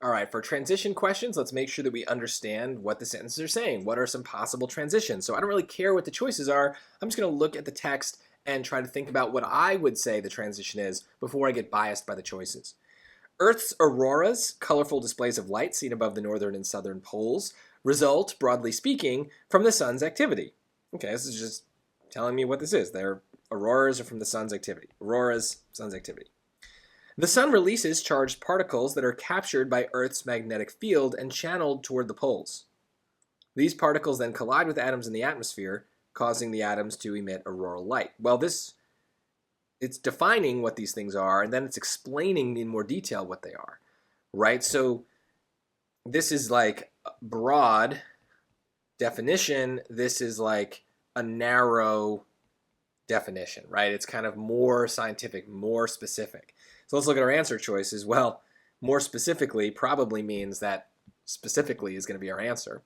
All right, for transition questions, let's make sure that we understand what the sentences are saying. What are some possible transitions? So I don't really care what the choices are. I'm just going to look at the text and try to think about what I would say the transition is before I get biased by the choices. Earth's auroras, colorful displays of light seen above the northern and southern poles, result, broadly speaking, from the sun's activity. Okay, this is just telling me what this is. Their auroras are from the sun's activity. Auroras, sun's activity. The sun releases charged particles that are captured by Earth's magnetic field and channeled toward the poles. These particles then collide with atoms in the atmosphere, causing the atoms to emit auroral light. Well, it's defining what these things are, and then it's explaining in more detail what they are, right? So this is like a broad definition. This is like a narrow definition, right? It's kind of more scientific, more specific. So let's look at our answer choices. Well, more specifically probably means that specifically is going to be our answer.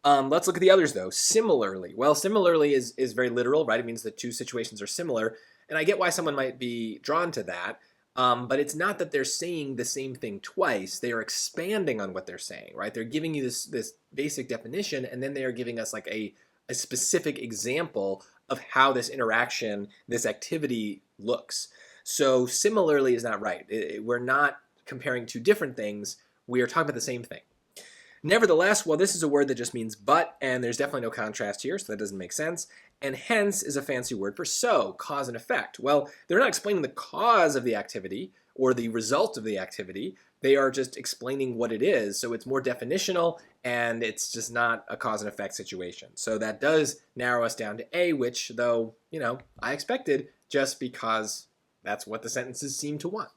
Let's look at the others, though. Similarly. Well, similarly is very literal, right? It means the two situations are similar. And I get why someone might be drawn to that. But it's not that they're saying the same thing twice. They are expanding on what they're saying, right? They're giving you this basic definition, and then they are giving us like a specific example of how this interaction, this activity looks. So similarly is not right. We're not comparing two different things. We are talking about the same thing. Nevertheless, well, this is a word that just means but, and there's definitely no contrast here, so that doesn't make sense. And hence is a fancy word for so, cause and effect. Well, they're not explaining the cause of the activity or the result of the activity. They are just explaining what it is. So it's more definitional, and it's just not a cause and effect situation. So that does narrow us down to A, which, though, I expected just because that's what the sentences seem to want.